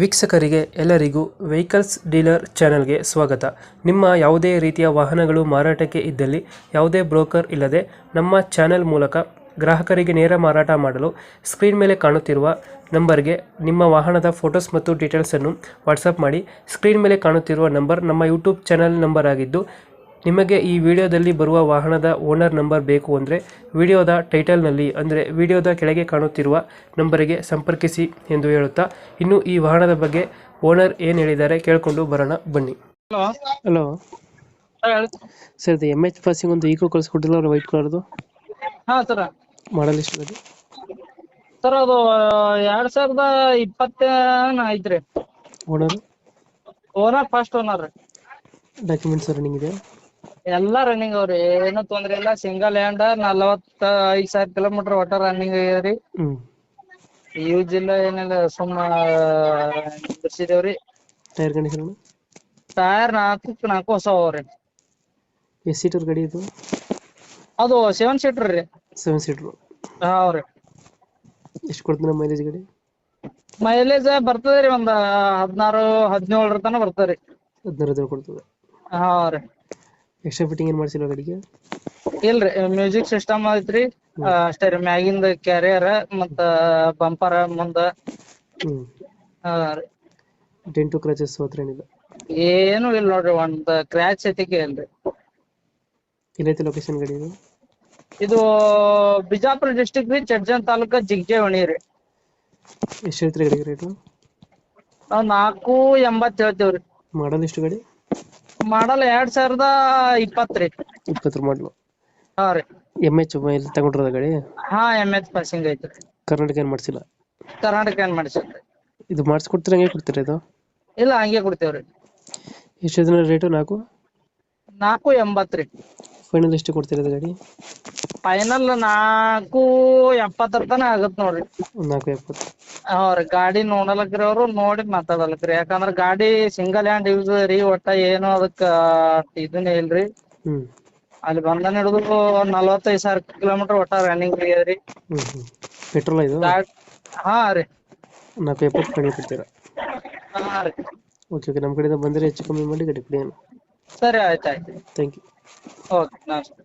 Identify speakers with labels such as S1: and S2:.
S1: ವೀಕ್ಷಕರಿಗೆ ಎಲ್ಲರಿಗೂ vehicles dealer ಚಾನೆಲ್ಗೆ ಸ್ವಾಗತ. ನಿಮ್ಮ ಯಾವುದೇ ರೀತಿಯ ವಾಹನಗಳು ಮಾರಾಟಕ್ಕೆ ಇದ್ದಲ್ಲಿ ಯಾವುದೇ ಬ್ರೋಕರ್ ಇಲ್ಲದೆ ನಮ್ಮ ಚಾನೆಲ್ ಮೂಲಕ ಗ್ರಾಹಕರಿಗೆ ನೇರ ಮಾರಾಟ ಮಾಡಲು ಸ್ಕ್ರೀನ್ ಮೇಲೆ ಕಾಣುತ್ತಿರುವ ನಂಬರ್ಗೆ ನಿಮ್ಮ ವಾಹನದ ಫೋಟೋಸ್ ಮತ್ತು ಡೀಟೇಲ್ಸನ್ನು ವಾಟ್ಸಪ್ ಮಾಡಿ. ಸ್ಕ್ರೀನ್ ಮೇಲೆ ಕಾಣುತ್ತಿರುವ ನಂಬರ್ ನಮ್ಮ ಯೂಟ್ಯೂಬ್ ಚಾನೆಲ್ ನಂಬರ್ ಆಗಿದ್ದು, ನಿಮಗೆ ಈ ವಿಡಿಯೋದಲ್ಲಿ ಬರುವ ವಾಹನದ ಓನರ್ ನಂಬರ್ ಬೇಕು ಅಂದರೆ ವಿಡಿಯೋದ ಟೈಟಲ್ನಲ್ಲಿ ಅಂದರೆ ವಿಡಿಯೋದ ಕೆಳಗೆ ಕಾಣುತ್ತಿರುವ ನಂಬರಿಗೆ ಸಂಪರ್ಕಿಸಿ ಎಂದು ಹೇಳುತ್ತಾ, ಇನ್ನು ಈ ವಾಹನದ ಬಗ್ಗೆ ಓನರ್ ಏನು ಹೇಳಿದ್ದಾರೆ ಕೇಳಿಕೊಂಡು ಬರೋಣ ಬನ್ನಿ.
S2: ಹಲೋ
S1: ಹಲೋ
S2: ಹೇಳಿ
S1: ಸರ್, ಇದು MH ಪಾಸಿಂಗ್ ಒಂದು ಈಕೋ ಕಳಿಸ್ಕೊಟ್ಟಿಲ್ಲ ಅವ್ರು, ವೈಟ್ ಕಲರ್ದು
S2: ಹಾ ಸರ
S1: ಮಾಡಲ್ ಎಷ್ಟು ಅದು?
S2: ಸರ್ ಅದು 2020 ಐತ್ರಿ.
S1: ಓನರ್
S2: ಓನರ್ ಫಸ್ಟ್ ಓನರ್ ರೀ.
S1: ಡಾಕ್ಯುಮೆಂಟ್ಸ್ ರನ್ನಿಂಗ್ ಇದೆ?
S2: ಎಲ್ಲಾ ರನ್ನಿಂಗ್ ಅವ್ರಿ, ಏನು ತೊಂದ್ರೆ ಇಲ್ಲ. ಸಿಂಗಲ್ ಹ್ಯಾಂಡ್ 45,000 ಕಿಲೋಮೀಟರ್ ಒಟ್ಟ ರನ್ನಿಂಗ್ ಆಗ್ಯದ್ರಿ.
S1: ಹ್ಞೂ.
S2: ಯೂಸ್ ಇಲ್ಲ ಏನಿಲ್ಲ, ಸುಮ್ಮ ಬಿಡ್ಸಿದೇವ್ರಿ.
S1: Tyre condition?
S2: ಟೈರ್ ನಾಲ್ಕು ಹೊಸ ಅವ್ರಿ.
S1: ಎಷ್ಟು ಸೀಟರ್ ಗಾಡಿ ಇದು?
S2: ಅದು 7 ಸೀಟರ್ ರೀ.
S1: 7 ಸೀಟ್ರು.
S2: ಹೌರಿ.
S1: ಎಷ್ಟು ಕೊಡ್ತೀನಿ ಮೈಲೇಜ್ ಗಾಡಿ?
S2: ಮೈಲೇಜ್ ಬರ್ತದೆ ರೀ, ಒಂದ್ 16-17 ತನಕ ಬರ್ತದೆ ರೀ.
S1: 15 ಕೊಡ್ತದೆ.
S2: ಹಾ ರೀ.
S1: ಎಕ್ಸ್ಟ್ರಾ ಫಿಟ್ಟಿಂಗ್ ಏನು ಮಾಡಿಸಿಲ್ಲ ಗಾಡಿಗೆ?
S2: ಇಲ್ರಿ, ಮ್ಯೂಸಿಕ್ ಸಿಸ್ಟಮ್ ಐತ್ರಿ ಅಷ್ಟೇ ರೀ. ಮ್ಯಾಗಿಂದ ಕ್ಯಾರಿಯರ್ ಮತ್ತ ಬಂಪರ್ ಮುಂದ.
S1: ಹ್ಞೂ.
S2: ಹಾ ರೀ.
S1: ಡೆಂಟು ಕ್ರಚಸ್ ಹತ್ರ ಏನಿಲ್ಲ?
S2: ಏನು ಇಲ್ಲ ನೋಡ್ರಿ, ಒಂದ್ ಕ್ರ್ಯಾಚ್ ಐತಿಕೆ ಇಲ್ರಿ.
S1: ಎಲ್ಲೈತೆ ಲೊಕೇಶನ್ ಗಾಡಿ ಇದು?
S2: ಇದು ಬಿಜಾಪುರ ಡಿಸ್ಟಿಕ್ ರೀ, ಚಡ್ಜನ್ ತಾಲೂಕ, ಜಿಗ್ಜೇವಣಿ ರೀ.
S1: ಎಷ್ಟು ಹೇಳ್ತೀರಿ ಗಾಡಿಗೆ ರೇಟು?
S2: ನಾವ್ 480 ಹೇಳ್ತೇವ್ರಿ.
S1: ಮಾಡಲ್ ಎಷ್ಟು ಗಾಡಿ?
S2: ಮಾಡಲ್ 2020 ರೀ.
S1: 20 ಮಾಡಲು.
S2: ಹಾ ರೀ.
S1: MH ಇಲ್ಲಿ ತಗೊಂಡಿರೋದ ಗಾಡಿ?
S2: ಹಾ, MH ಪಾಸಿಂಗ್ ಐತ್ರಿ.
S1: ಕರ್ನಾಟಕ ಏನು ಮಾಡಿಸಿಲ್ಲ?
S2: ಕರ್ನಾಟಕ ಏನ್ ಮಾಡಿಸಿಲ್ರಿ.
S1: ಇದು ಮಾಡಿಸ್ಕೊಡ್ತೀರ, ಹಂಗೆ ಕೊಡ್ತೀರಾ ಇದು?
S2: ಇಲ್ಲ, ಹಂಗೆ ಕೊಡ್ತೇವ್ರಿ.
S1: ಎಷ್ಟು ದಿನ ರೇಟು?
S2: 480 ರೀ.
S1: ಫೈನಲ್ ಎಷ್ಟು ಕೊಡ್ತೀರಾ ಇದು ಗಾಡಿ?
S2: ಫೈನಲ್ 470 ತನ ಆಗತ್ ನೋಡ್ರಿ.
S1: 470.
S2: ಹಾ ರೀ. ಗಾಡಿ ನೋಡಲಕ್ರಿ, ಅವ್ರು ನೋಡಿ ಮಾತಾಡಲಕ್ರಿ. ಯಾಕಂದ್ರ ಗಾಡಿ ಸಿಂಗಲ್ ಹ್ಯಾಂಡ್ ಯೂಸ್ ರೀ, ಒಟ್ಟ ಏನು ಅದಕ್ಕ ಇದನ್ನೇ ಇಲ್ರಿ.
S1: ಹ್ಞೂ.
S2: ಅಲ್ಲಿ ಬಂದನ ಹಿಡಿದು 45,000 ಕಿಲೋಮೀಟರ್ ಒಟ್ಟ ರನ್ನಿಂಗ್ ರೀ.
S1: ಹ್ಞೂ ಹ್ಞೂ. ಪೆಟ್ರೋಲ್ ಇದು?
S2: ಹಾ ರೀ.
S1: 470 ಕಡಿಮೆ ಕೊಡ್ತೀರಾ?
S2: ಹಾ ರೀ.
S1: ಓಕೆ ಓಕೆ, ನಮ್ಮ ಕಡೆಯಿಂದ ಬಂದರೆ ಹೆಚ್ಚು ಕಮ್ಮಿ ಮಾಡಿ ಗಾಡಿ ಕೊಡಿ.
S2: ಸರಿ, ಆಯ್ತು.
S1: Thank you.
S2: ಓಕೆ, ನಮಸ್ತೆ.